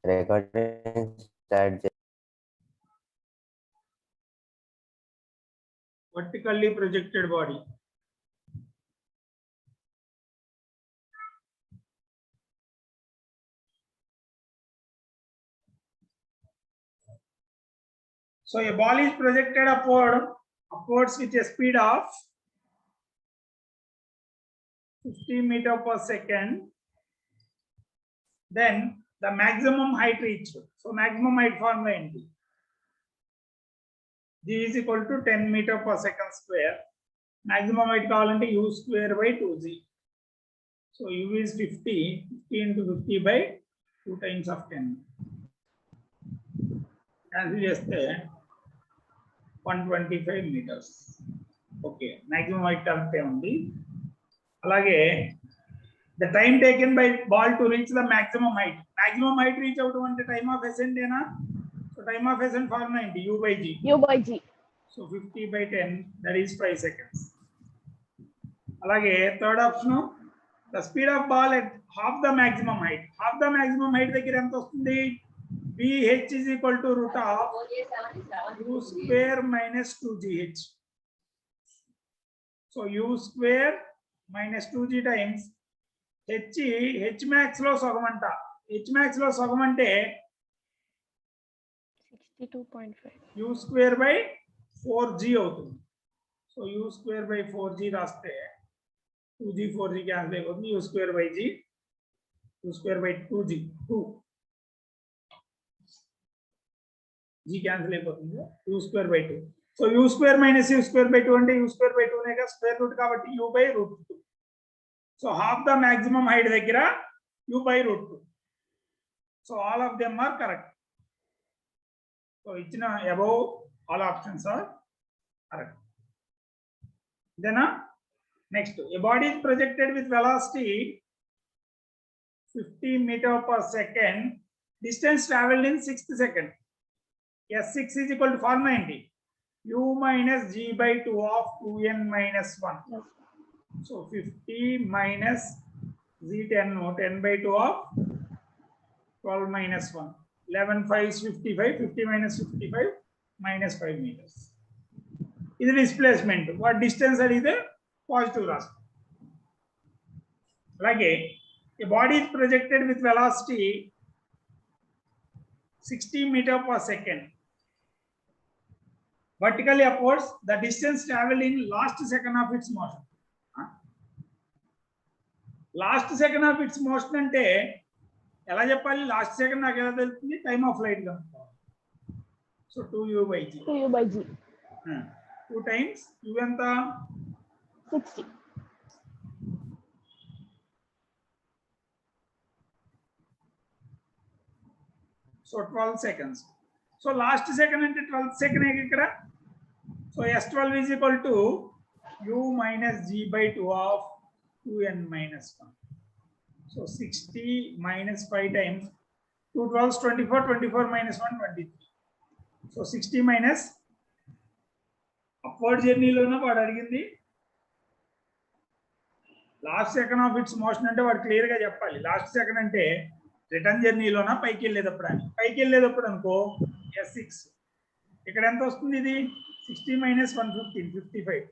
recording start. Vertically projected body. So a ball is projected upwards with a speed of 50 meters per second. Then the maximum height reached. So maximum height formula enti. G is equal to 10 meters per second square. Maximum height kavalante u square by 2g. So u is 50. 50 into 50 by 2 times of 10. Cancel cheste 125 meters. Okay, maximum height ante undi. Alage the time taken by ball to reach the maximum height. Maximum height reach out to time of ascent ena. So time of ascent formula enti u by g. U by G. So 50 by 10, that is 5 seconds. Alage third option, the speed of ball at half the maximum height. Half the maximum height దగ్గర ఎంత వస్తుంది? VH is equal to root of u square minus 2gh. So u square minus 2g times h max లో సగం అంట. h max లో సగం అంటే 62.5. u square by 4g అవుతుంది. So u square by 4g రాస్తే 2g 4g క్యాన్సిల్ అయిపోతుంది. u square by g, u square by 2g 2 g cancel అయిపోతుంది. u square by 2. So u square minus u square by 2 అంటే u square by 2 నేగా square root కాబట్టి u by root 2. So half the maximum height దగ్గర u by root 2. So all of them are correct. So ఇచ్చిన above all options are correct. Then next, a body is projected with velocity 50 meters per second, distance traveled in 6th second. S6 is equal to 490 u minus g by 2 of 2n minus 1. So 50 minus z10, 10 by 2 of 12 minus 1. 11 5 is 55, 50 minus 55 minus 5 meters. This is displacement. What distance is the positive rasta. Like a body is projected with velocity 60 meters per second. Vertically upwards, the distance traveled in last second of its motion. Last second of its motion అంటే ఎలా చెప్పాలి? Last second నాకు ఎలా తెలుస్తుంది? Time of flight కనుక్కోవాలి. So 2u by g. 2U by G. 2 times u ఎంత? 60. So 12 seconds. So last second అంటే 12th second ఇక్కడ. So S12 is equal to u minus g by 2 of 2n minus 1. So 60 minus 5 times 2 12 24, 24 minus 1 23. So 60 minus upward journey లోనే వాడు అడిగింది last second of it's motion అంటే వాడు clear గా చెప్పాలి. Last second అంటే రిటర్న్ జర్నీలోనా పైకి వెళ్ళేటప్పుడు అని. పైకి వెళ్ళేటప్పుడు అనుకో S6 ఇక్కడ ఎంత వస్తుంది? ఇది 60 minus 115 55.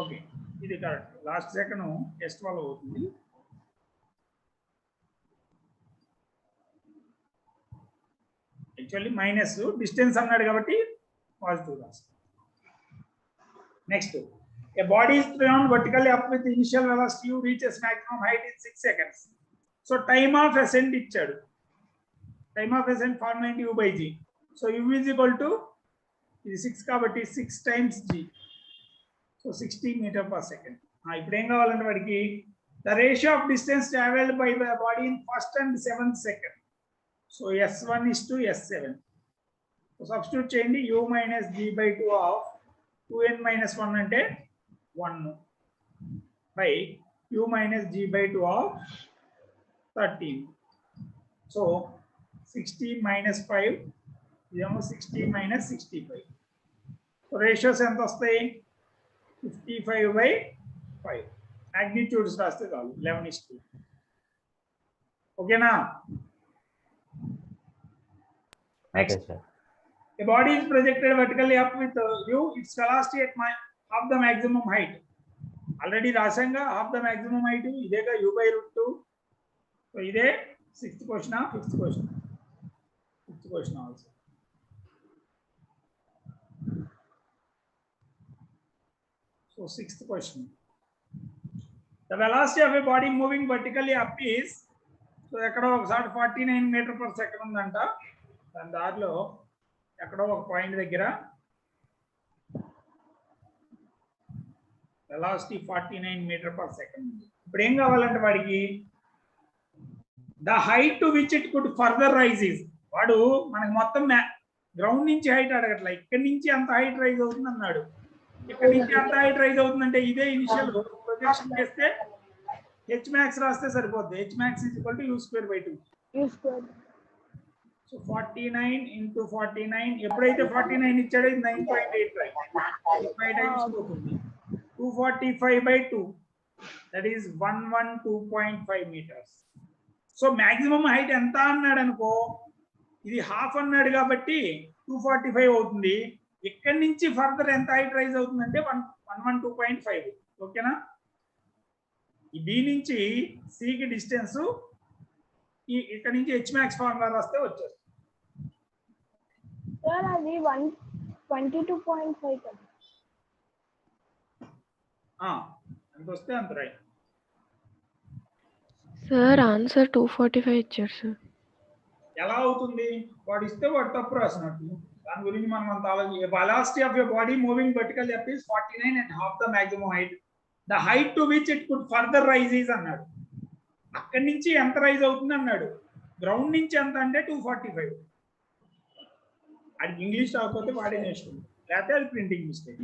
ఓకే, ఇది కరెక్ట్. లాస్ట్ సెకండ్ S12 అవుతుంది. యాక్చువల్లీ మైనస్ డిస్టెన్స్ అన్నాడు కాబట్టి పాజిటివ్ రాస్తాం. Next, a body is thrown vertically up with initial velocity u reaches maximum height in 6 seconds. So time of ascent ఇచ్చాడు. Time of ascent formula into u by g. So u is equal to ఇది 6 కాబట్టి 6 times g. So 60 meters per second. ఇప్పుడు ఏం కావాలంటే వాడికి the ratio of distance traveled by the body in first and 7th second. So S1 is to S7. So substitute చేయండి. u minus g by 2 of 2n minus 1 అంటే 1 by u minus g by 2 of 13. So 60 minus 5 ఇదేమో 60 minus 65. So ratios ఎంత వస్తాయి? 55 by 5. Magnitudes రాస్తే చాలు 11:2. ఓకేనా? Next, Okay, sir. a body is projected vertically up with u, its velocity at half the maximum height. Already రాసంగా half the maximum height ఇదేగా u by root 2. So ఇదే 6th question, 5th question. 5th question also. So 6th question. The velocity of a body moving vertically up is, so ఎక్కడో ఒకసారి 49 meter per second ఉందంట. దాని దారిలో ఎక్కడో ఒక point దగ్గర velocity 49 meter per second. ఇప్పుడు ఏం కావాలంటే వాడికి the height to which it could further rise is, వాడు మనకి మొత్తం గ్రౌండ్ నుంచి హైట్ అడగట్లే, ఇక్కడి నుంచి అంత హైట్ రైజ్ అవుతుంది అన్నాడు. ఇక్కడ నుంచి అంత హైట్ రైజ్ అవుతుందంటే ఇదే ఇనిషియల్ ప్రొజెక్షన్ చేస్తే h max రాస్తే సరిపోద్ది. h max is equal to u square by 2. So 49 into 49, ఎప్పుడైతే 49 ఇచ్చాడో ఇది 9.8 రైట్, 5 టైమ్స్ పోతుంది. 245 by 2, that is 112.5 meters. So maximum height ఎంత అన్నాడు అనుకో, ఇది హాఫ్ అన్నాడు కాబట్టి 245 అవుతుంది. ఇక్కడి నుంచి ఫర్దర్ ఎంత హైట్ రైజ్ అవుతుందంటే 112.5. ఓకేనా? ఈ బి నుంచి సికి డిస్టెన్స్ ఇక్కడ నుంచి హెచ్ మ్యాక్స్ ఫార్ములా రాస్తే వచ్చేస్తుంది. సార్ అది 122.5 కదా. ఎంత వస్తే అంత రైట్. సార్ ఆన్సర్ 245 ఇచ్చారు సార్. ఎలా అవుతుంది? వాడు ఇస్తే వాడు తప్పు రాసినట్టు. దాని గురించి మనం అంత ఆలోచించి, velocity of your body moving vertically up is 49 and half the maximum height. The height to which it could further rise is అన్నాడు. అక్కడి నుంచి ఎంత రైజ్ అవుతుంది అన్నాడు. గ్రౌండ్ నుంచి ఎంత అంటే 245. అది ఇంగ్లీష్ రాకపోతే వాడే నేర్చుకుంది, లేకపోతే అది printing mistake.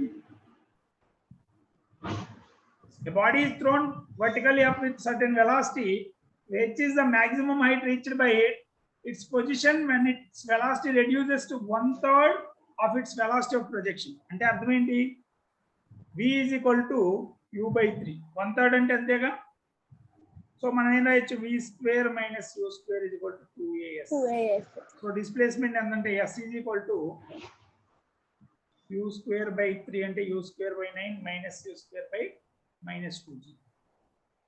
A body is thrown vertically up with certain velocity, which is the maximum height reached by it. Its position when its velocity reduces to 1/3 of its velocity of projection. అంటే అర్థం ఏంటి? v is equal to u by 3. 1/3 అంటే అంతేగా. So మనం ఏం రాయొచ్చు? v square minus u square is equal to 2as. So displacement ఎంతంటే s is equal to u square by 3 అంటే u square by 9 minus u square by minus 2g.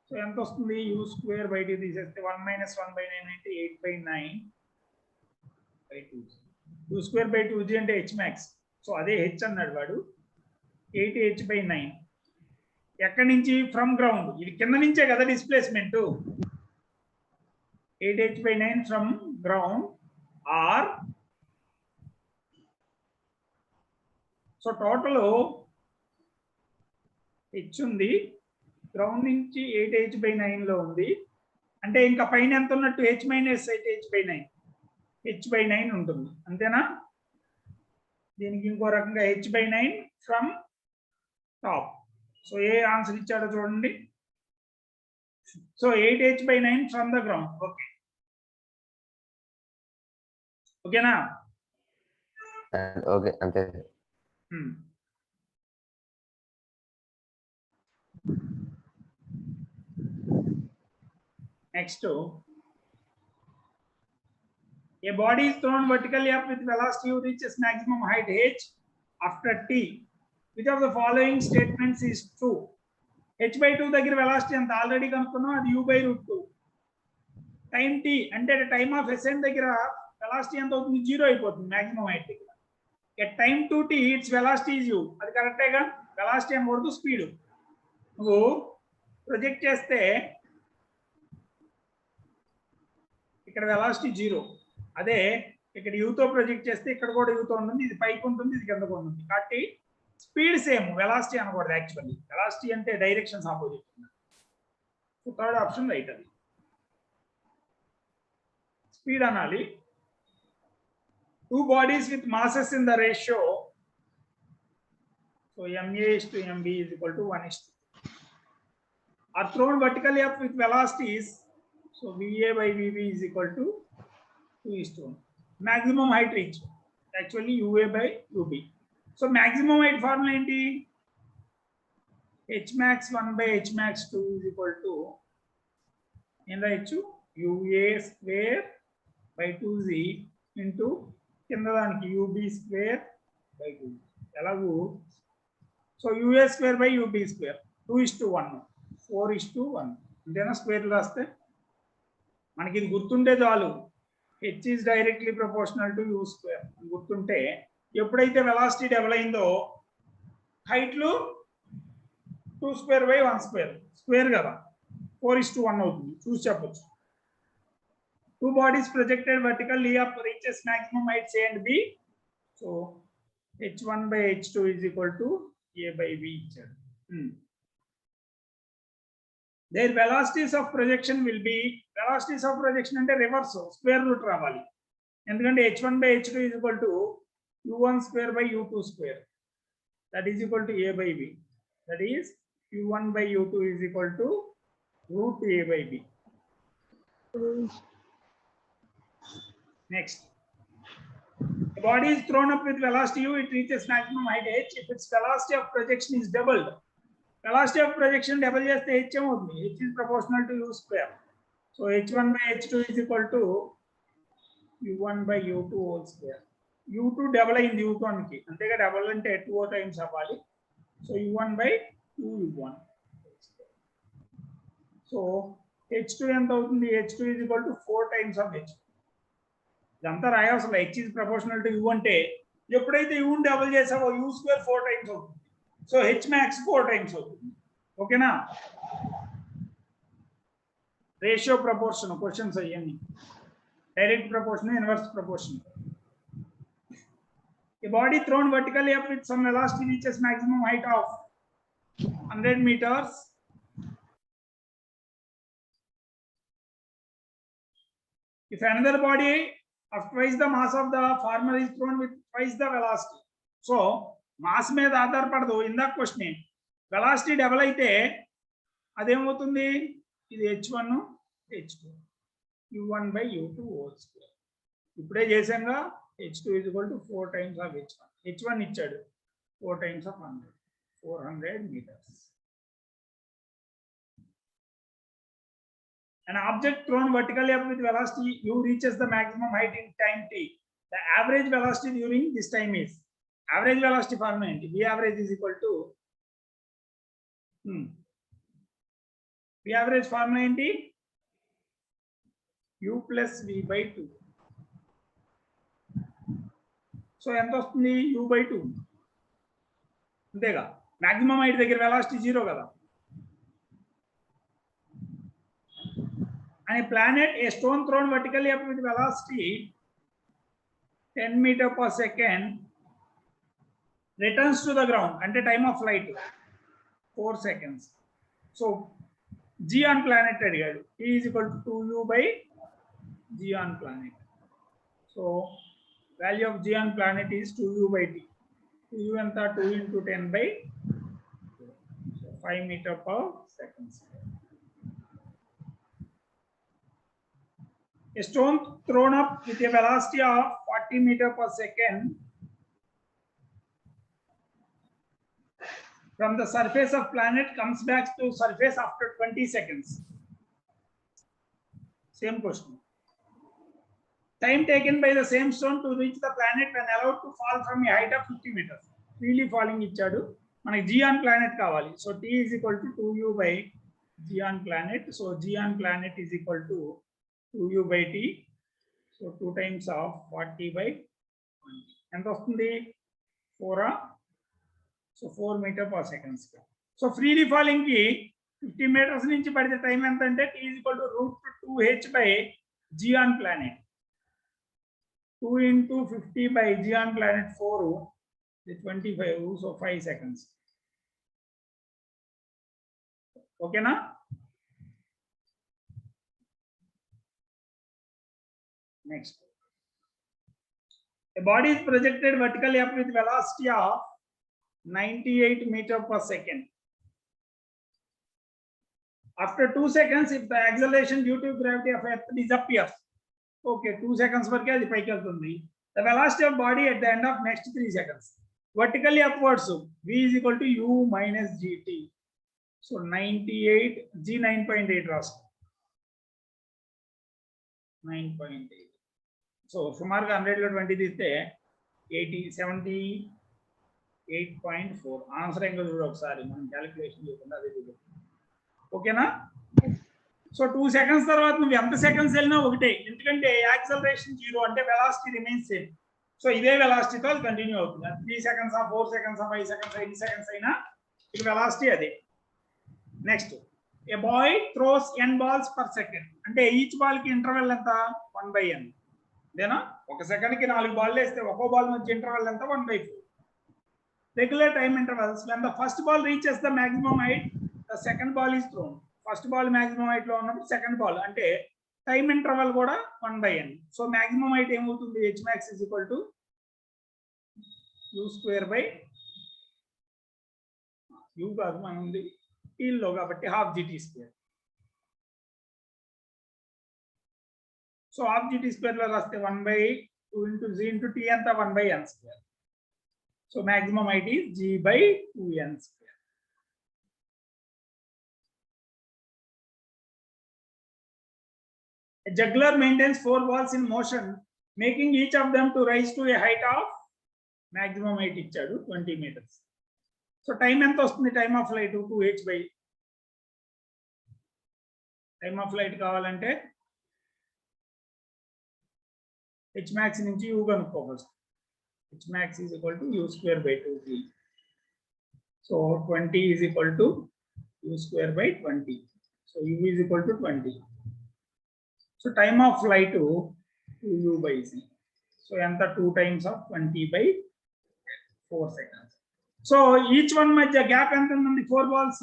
So ఎంత వస్తుంది? u square by 2 తీసేస్తే 1 minus 1 by 9 అంటే 8 by 9 by 2g. u square by 2g అంటే h max. So అదే h అన్నాడు వాడు. 8h by 9. ఎక్కడి నుంచి? From ground. ఇది కింద నుంచే కదా displacement. 8h by 9 from ground ఆర్. సో టోటల్ h ఉంది, గ్రౌండ్ నుంచి 8h by 9 లో ఉంది. అంటే ఇంకా పైన ఎంత ఉన్నట్టు? h minus 8h by 9, h by 9 ఉంటుంది. అంతేనా? దీనికి ఇంకో రకంగా h by 9 from top. So A answer ఇచ్చాడో చూడండి. So 8h by 9 from the ground. Okay, ఓకేనా? ఓకే, అంతే. Next, a body is thrown vertically up with velocity u reaches maximum height h after t. Which of the following statements is true? h by 2 దగ్గర velocity అంత already కనుక్కున్నాం, అది u by root 2. Time t అంటే time of ascent దగ్గర velocity ఎంత అవుతుంది? 0 అయిపోతుంది maximum height దగ్గర. at time 2t its velocity is u. అది కరెక్టేగా. velocity అనకూడదు, స్పీడ్. నువ్వు ప్రొజెక్ట్ చేస్తే ఇక్కడ వెలాసిటీ 0, అదే ఇక్కడ యూతో ప్రొజెక్ట్ చేస్తే ఇక్కడ కూడా యూతో ఉంటుంది, ఇది పైకి ఉంటుంది, ఇది కిందకు ఉంటుంది. కాబట్టి స్పీడ్ సేమ్, వెలాసిటీ అనకూడదు. యాక్చువల్లీ వెలాసిటీ అంటే directions opposite. So third option right. అది స్పీడ్ అనాలి. 2 bodies with masses in the ratio, so ma/mb is equal to 1:2, are thrown vertically up with velocities. So VA by VB is equal to 2:1. Maximum height reached, actually UA by UB. So maximum height formula enti? H max 1 by H max 2 is equal to UA square by 2z into T కింద దానికి ub square by 2 ఎలాగూ so us square by ub square 2:1 4:1 అంతేనా square రాస్తే మనకి ఇది గుర్తుంటే చాలు h is directly proportional to u square గుర్తుంటే ఎప్పుడైతే వెలాసిటీ డబుల్ అయిందో హైట్లు 2 square by 1 square స్క్వేర్ కదా 4:1 అవుతుంది చూసి చెప్పొచ్చు. Two bodies projected vertically up reaches maximum heights A and B. So h1 by h2 is equal to a by b. Their velocities of projection will be velocities of projection అంటే reverse square root రావాలి ఎందుకంటే h1 by h2 is equal to u1 square by u2 square that is equal to a by b, that is u1 by u2 is equal to root a by b. Next, the body is thrown up with velocity u, it reaches maximum height h if its velocity of projection is doubled. Velocity of projection double చేస్తే h ఏమవుతుంది h is proportional to u square. So h1 by h2 is equal to u1 by u2 whole square. u2 double అయింది u1 కి అంతేగా double అంటే 2 times అవ్వాలి. So u1 by 2u1. So h2 ఎంత అవుతుంది h2 is equal to 4 times of h. ఇదంతా రాయవసరం h is proportional to u అంటే ఎప్పుడైతే u ని డబుల్ చేసావో u స్క్వేర్ 4 టైమ్స్ అవుతుంది. సో h max 4 టైమ్స్ అవుతుంది. ఓకేనా రేషియో ప్రపోర్షన్ క్వశ్చన్స్ అయ్యండి direct proportion inverse proportion. A body thrown vertically up with some velocity reaches maximum height of 100 meters. If another body of twice the mass of the former is thrown with twice the velocity. So mass మీద ఆధారపడదు ఇందాక question velocity double అయితే అదేమవుతుంది ఇది h1 h2 u1 by u2 whole square. ఇప్పుడే చేసాంగా h2 is equal to 4 times of h1. h1 ఇచ్చాడు 4 times of 100 400 meters. An object thrown vertically up with velocity u reaches the maximum height in time t. The average velocity during this time is average velocity formula ఏంటి v average is equal to v average formula ఏంటి u plus v by 2. So ఎంత వస్తుంది u by 2 అంతేగా maximum height దగ్గర velocity 0 కదా. And a planet, a stone thrown vertically up with velocity 10 meters per second returns to the ground at a time of flight 4 seconds. So g on planet అడిగాడు t is equal to 2u by g on planet. So value of g on planet is 2u by t. 2u ఎంత 2 into 10 by 5 meters per second. A stone thrown up with a velocity of 40 meters per second from the surface of planet comes back to surface after 20 seconds. Same question. Time taken by the same stone to reach the planet when allowed to fall from a height of 50 meters. Freely falling ఇచ్చాడు మనకి g on planet కావాలి. So t is equal to 2u by g on planet. So g on planet is equal to 2u by t. So 2 times of 40 by 20. ఎంత వస్తుంది 4. So 4 meters per second. So freely falling కి 50 meters నుంచి పడితే time ఎంత అంటే t is equal to root 2h by g on planet. 2 into 50 by g on planet 4 is 25. So 5 seconds. ఓకేనా Next, a body is projected vertically up with velocity of 98 meters per second. After 2 seconds, if the acceleration due to gravity of Earth disappears, okay, 2 seconds వరకే అది పైకి వెళ్తుంది. The velocity of body at the end of next 3 seconds, vertically upwards, v is equal to u minus gt. So 98 g 9.8 రాసుకో 9.8. So సుమారుగా 100 లో 20 తీస్తే 78.4 answer ఇంకా చూడు ఒకసారి మనం క్యాలిక్యులేషన్ చేయకుండా అదే చూడు. ఓకేనా? సో 2 seconds తర్వాత నువ్వు ఎంత సెకండ్స్ వెళ్ళినా ఒకటే, ఎందుకంటే యాక్సలరేషన్ 0 అంటే వెలాసిటీ రిమైన్స్ సేమ్. సో ఇదే వెలాసిటీతో అది కంటిన్యూ అవుతుంది. 3 seconds 4 seconds 5 seconds ఎన్ని సెకండ్స్ అయినా ఇక వెలాసిటీ అదే. Next, a boy throws n balls per second అంటే ఈచ్ బాల్ కి ఇంటర్వెల్ ఎంత 1/n. ఇదేనా? ఒక సెకండ్ కి 4 బాల్ వేస్తే ఒక్కో బాల్ మధ్య ఇంటర్వెల్ ఎంత 1/4. Regular time intervals when the first ball reaches the maximum height the second ball is thrown. First ball maximum height లో ఉన్నప్పుడు సెకండ్ బాల్ అంటే టైం ఇంటర్వెల్ కూడా 1/n. సో మాక్సిమం హైట్ ఏమవుతుంది? h max is equal to u square by u కాదు మనం ఉంది t లో కాబట్టి half gt square. So half gt square లో రాస్తే 1/2 into z into t అంత 1/n square. So maximum height is g by 2n square. A juggler maintains 4 balls in motion, making each of them to rise to a height of maximum height ఇచ్చాడు 20 meters. So time ఎంత వస్తుంది? Time of flight 2h by time of flight కావాలంటే h max నుంచి u కనుక్కోవచ్చు. h max is equal to u square by 2g. So 20 is equal to u square by 20. So u is equal to 20. So time of flight 2u by z. So anta 2 times of 20 by 4 seconds. So each one madhya gap enta undi 4 balls.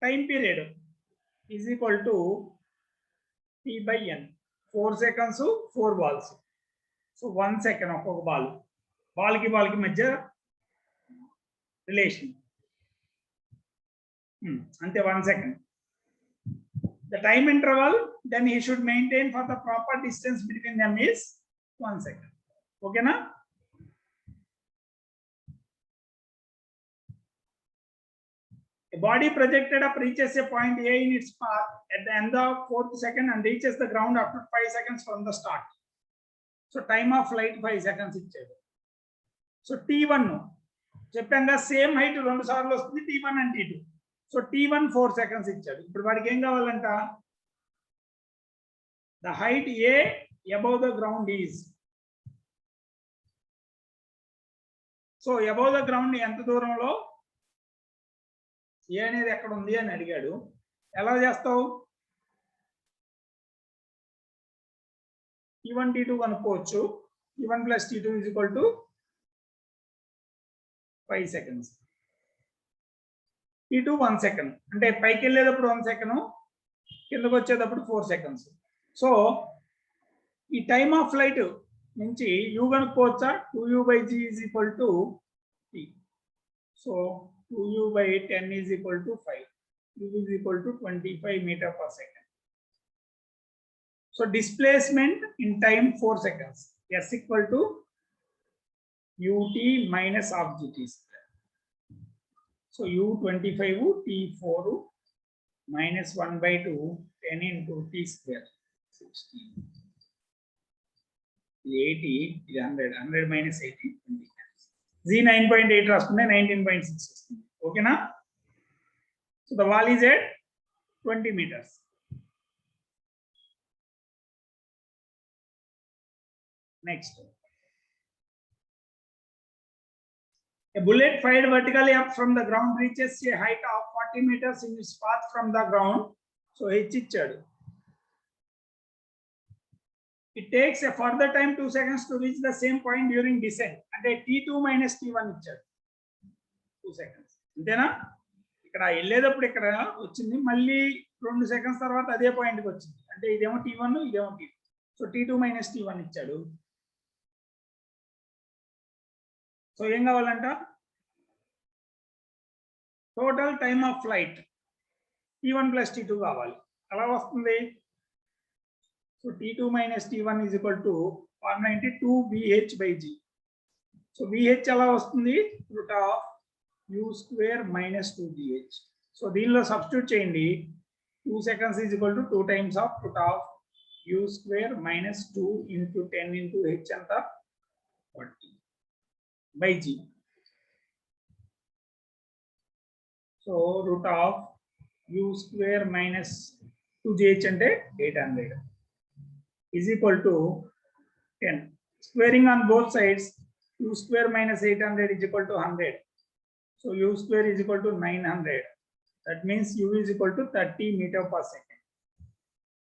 Time period is equal to t by n. 4 seconds 4 balls. So 1 second of ball. Ball ki madhya relation. Ante 1 second. The time interval then he should maintain for the proper distance between them is 1 second. Okay na? A body projected up reaches a point A in its path at the end of 4th second and reaches the ground after 5 seconds from the start. So time of flight 5 seconds ఇచ్చాడు. So T1 చెప్పంగా same height 2 సార్లు వస్తుంది T1 and T2. So T1 4 seconds ఇచ్చాడు. ఇప్పుడు వాడికి ఏం కావాలంట? The height A above the ground is. So above the ground ఎంత దూరంలో A అనేది ఎక్కడ ఉంది అని అడిగాడు. ఎలా చేస్తావు? T1 T2 కనుక్కోవచ్చు. T1 plus T2 is equal to 5 seconds. T2 1 second అంటే పైకి వెళ్ళేటప్పుడు 1 second, కిందకు వచ్చేటప్పుడు 4 seconds. సో ఈ టైమ్ ఆఫ్ ఫ్లైట్ నుంచి u కనుక్కోవచ్చా? 2u by g is equal to t. So 2u by 10 is equal to 5. u is equal to 25 meter per second. So displacement in time 4 seconds. S equal to ut minus half gt square. So u25 t4 minus 1/2 10 into t square 60. 80 is 100 minus 80 20. Z 9.8 రాసుకుంటే 19.6 వస్తుంది. ఓకేనా? So the wall is at 20 meters. Next, a bullet fired vertically up from the ground reaches a height of 40 meters in its path from the ground. So h ichadu. It takes a further time 2 seconds to reach the same point during descent. అంటే T2 minus T1 ఇచ్చాడు 2 seconds. అంతేనా? ఇక్కడ వెళ్ళేటప్పుడు ఇక్కడ వచ్చింది, మళ్ళీ 2 seconds తర్వాత అదే పాయింట్కి వచ్చింది. అంటే ఇదేమో T1 ఇదేమో T2. So T2 minus T1 ఇచ్చాడు. సో ఏం కావాలంట? Total time of flight T1 plus T2 కావాలి. అలా వస్తుంది. So T2 minus T1 is equal to 192 VH by G. So VH ఎలా వస్తుంది? root of u square minus 2GH. So దీనిలో substitute చేయండి. 2 seconds is equal to 2 times of root of u square minus 2 into 10 into h anta 40 by g. So root of u square minus 2gh ante 800 is equal to 10. Squaring on both sides, u square minus 800 is equal to 100. So u square is equal to 900. That means u is equal to 30 meter per second.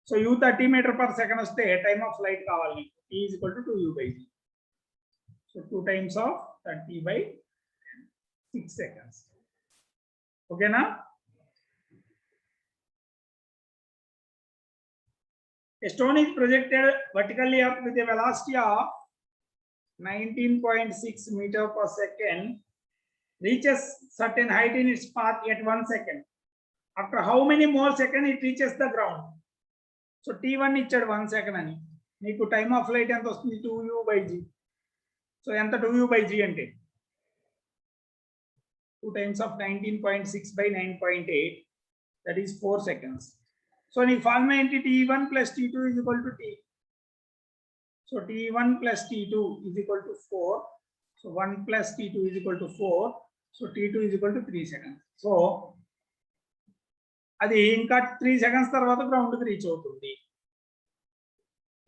So u 30 meter per second is the time of flight kavali. T is equal to 2u by g. So 2 times of 30 by 6 seconds. Okay na? A stone is projected vertically up with a velocity of 19.6 meter per second, reaches certain height in its path at 1 second. After how many more seconds it reaches the ground? So T1 ichchadu 1 second ani. Neeku time of flight enta vastundi 2u by g. So enta 2u by g ante 2 times of 19.6 by 9.8, that is 4 seconds. So the formula into T1 plus T2 is equal to T. So T1 plus T2 is equal to 4. So 1 plus T2 is equal to 4. So T2 is equal to 3 seconds. So అది ఇంకా 3 seconds తర్వాత ground కి reach అవుతుంది.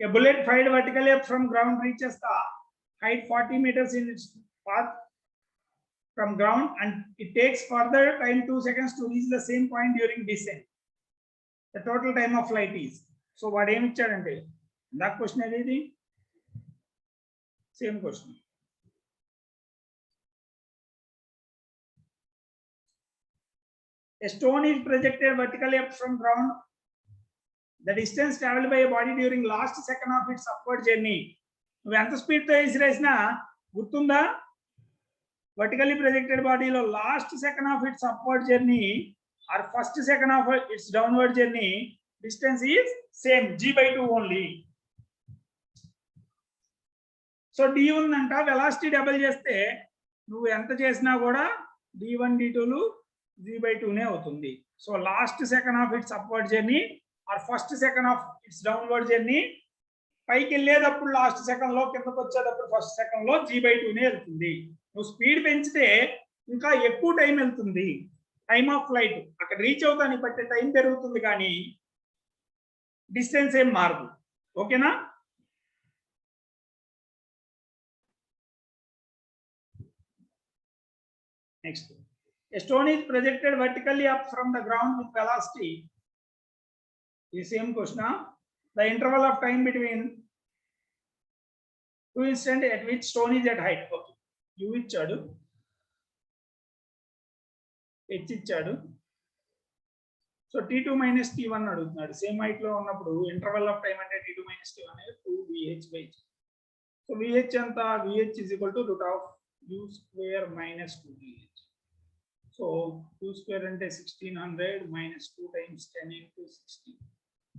A bullet fired vertically up from ground reaches the height 40 meters in its path from ground, and it takes further time 2 seconds to reach the same point during descent. The total time of flight is. So what ఏమి ఇచ్చాడంటే that question అనేది same question. A stone is projected vertically up from ground. The distance traveled by a body during last second of its upward journey. నువ్వు ఎంత speed తో విసిరేసినా గుర్తుందా? Vertically projected body lo last second of its upward journey or first second of its downward journey, distance is same, g by 2 only. So d ఉందంట, velocity double చేస్తే నువ్వు ఎంత చేసినా కూడా d1 d2 లు g by 2 నే అవుతుంది. So last second of it's upward journey or first second of it's downward journey, పైకి వెళ్ళేటప్పుడు లాస్ట్ సెకండ్ లో, కిందకి వచ్చేటప్పుడు ఫస్ట్ సెకండ్ లో g by 2 నే వెళ్తుంది. నువ్వు స్పీడ్ పెంచితే ఇంకా ఎక్కువ టైం వెళ్తుంది. టైమ్ ఆఫ్ ఫ్లైట్ అక్కడ రీచ్ అవుతానికి పట్టే టైం పెరుగుతుంది కానీ డిస్టెన్స్ ఏం మారదు. ఓకేనా? Next, a stone is projected vertically up from the ground with velocity. The same question. The interval of time between two instants at which stone is at height. Okay. U ఇచ్చాడు, h ఇచ్చాడు. So T2 minus T1 అడుగుతున్నాడు. Same height లో ఉన్నప్పుడు interval of time అంటే T2 minus T1 అనేది 2VH by G. So VH ఎంత? VH is equal to root of U square minus 2VH. So U square అంటే 1600 minus 2 times 10 into 60.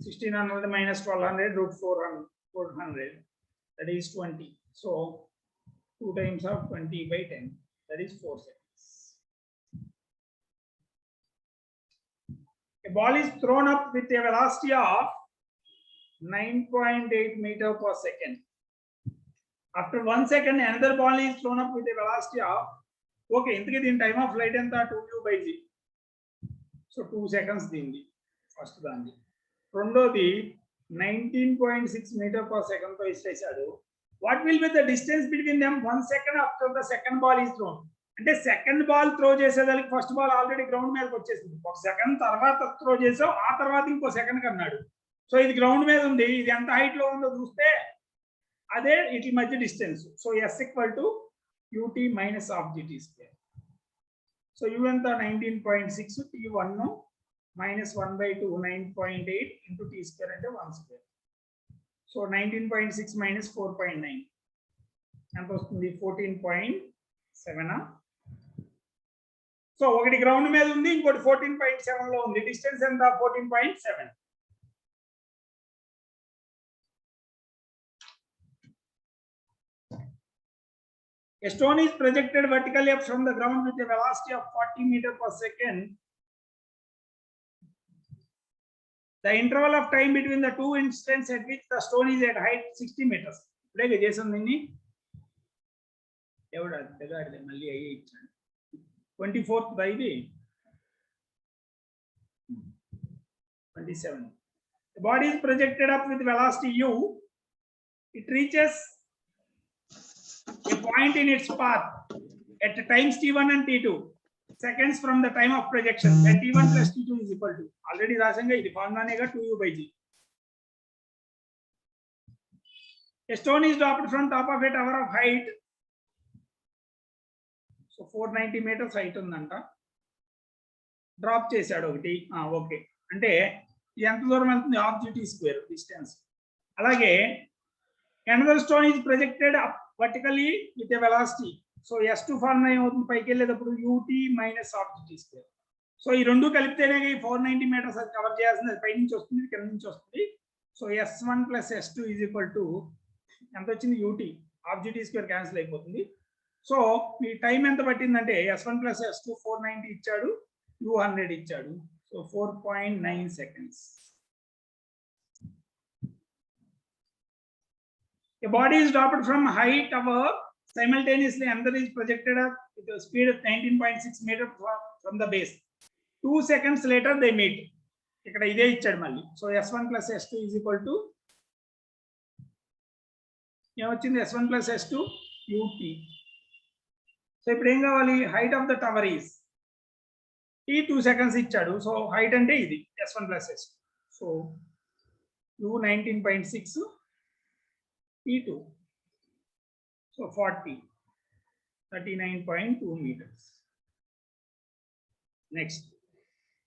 1600 minus 1200 root 400. That is 20. So 2 times of 20 by 10. That is 4 seconds. A ball is thrown up with a velocity of 9.8 meter per second. After 1 second, another ball is thrown up with a velocity of, okay, ఇంతకీ దీని time of flight ఎంత? 2u by g. So 2 seconds దీనిది first దాన్ని. రెండోది 19.6 meter per second తో ఇచ్చేసాడు. What will be the distance between them 1 second after the second ball is thrown? అంటే second ball throw చేసేదానికి ఫస్ట్ బాల్ ఆల్రెడీ గ్రౌండ్ మీదకి వచ్చేసింది. ఒక సెకండ్ తర్వాత త్రో చేసావు, ఆ తర్వాత ఇంకో సెకండ్ కన్నాడు. సో ఇది గ్రౌండ్ మీద ఉంది, ఇది ఎంత హైట్ లో ఉందో చూస్తే అదే ఇట్ల మధ్య distance. So s equal to ut minus of gt square. So u ఎంత? 19.6, t1 minus 1 by 2 9.8 into t square అంటే 1 square. సో 19.6 minus 4.9 ఎంత వస్తుంది? 14.7. సో ఒకటి గ్రౌండ్ మీద ఉంది, ఇంకోటి 14.7 లో ఉంది. డిస్టెన్స్ ఎంత? 14.7. A stone is projected vertically up from the ground with a velocity of 40 meter per second. The interval of time between the two instants at which the stone is at height 60 meters. ఇప్పుడే చేసాం దీన్ని. ఎవడు అద్దగాడిదే మళ్ళీ అయ్యే ఇచ్చాడు. 24th by ఇది 27. The body is projected up with velocity u. It reaches a point in its path at times t1 and t2 seconds from the time of projection. That t1 plus t2 is equal to already రాసంగా ఇది ఫార్ములానేగా 2u by g. A stone is dropped from top of a tower of height. So 490 meters height ఉందంట. Drop చేశాడు ఒకటి. Okay, అంటే ఎంత దూరం వెళ్తుంది? Half gt square distance. అలాగే another stone is projected up vertically with a velocity. So s2 formula ఏమవుతుంది? పైకి వెళ్ళేటప్పుడు ut minus half gt square. So ఈ రెండు కలిపితేనే ఈ 490 మీటర్స్ అది కవర్ చేయాల్సింది. అది పై నుంచి వస్తుంది, కింద నుంచి వస్తుంది. So s1 plus s2 is equal to ఎంత వచ్చింది? ut half gt square cancel అయిపోతుంది. సో మీ టైం ఎంత పట్టిందంటే s1 plus s2 490 ఇచ్చాడు, u 100 ఇచ్చాడు. So 4.9 seconds. A body is dropped from high tower simultaneously. Another is projected up with a speed of 19.6 meters from the base. 2 seconds later they meet. ఇక్కడ ఇదే ఇచ్చాడు మళ్ళీ. So s1 plus s2 is equal to ఏమొచ్చింది? s1 plus s2 ut. So ఇప్పుడు ఏం కావాలి? Height of the tower is ఈ 2 seconds ఇచ్చాడు. సో హైట్ అంటే ఇది s1 plus s2. So u 19.6 t2. So 39.2 meters. Next,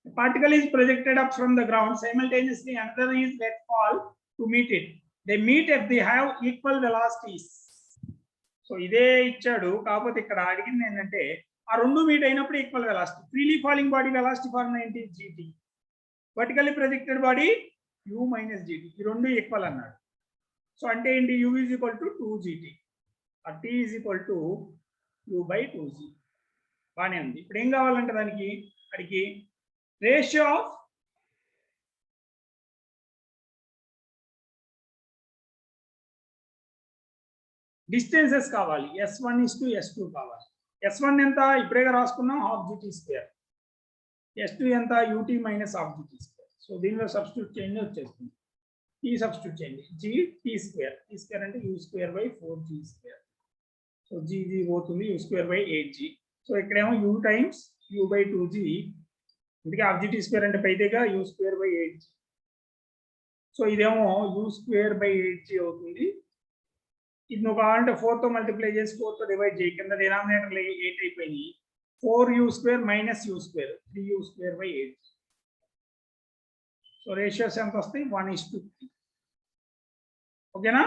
the particle is projected up from the ground simultaneously. Another is let fall to meet it. They meet if they have equal velocities. So ఇదే ఇచ్చాడు, కాకపోతే ఇక్కడ అడిగింది ఏంటంటే ఆ రెండు meet అయినప్పుడు equal velocity. Freely falling body velocity formula ఏంటి? gt. Vertically projected body u minus gt. ఈ రెండు ఈక్వల్ అన్నాడు. సో అంటే ఏంటి? u is equal to 2gt or t is equal to u by 2g. బానే ఉంది. ఇప్పుడు ఏం కావాలంటే దానికి అడిగి రేషియో ఆఫ్ డిస్టెన్సెస్ కావాలి. s1 is to s2 కావాలి. s1 ఎంత? ఇప్పుడేగా రాసుకున్నాం, హాఫ్ gt స్క్వేర్. s2 ఎంత? ut minus half gt square. So దీనిలో సబ్స్టిట్యూట్ చేంజ్ వచ్చేస్తుంది. t సబ్స్టిట్యూట్ చేయండి. g t square. t square అంటే u square by 4g square. So g పోతుంది, u square by 8g. So ఇక్కడేమో u times u by 2g. అందుకే half gt square అంటే పైదేగా u square by 8g. So ఇదేమో u square by 8g అవుతుంది. ఇది నువ్వు కావాలంటే 4 తో మల్టిప్లై చేసి 4 తో డివైడ్ చేయి. కింద డినామినేటర్లు 8 అయిపోయింది. 4u square minus u square 3u square by 8. So ratios ఎంత వస్తాయి? 1:3. ఓకేనా?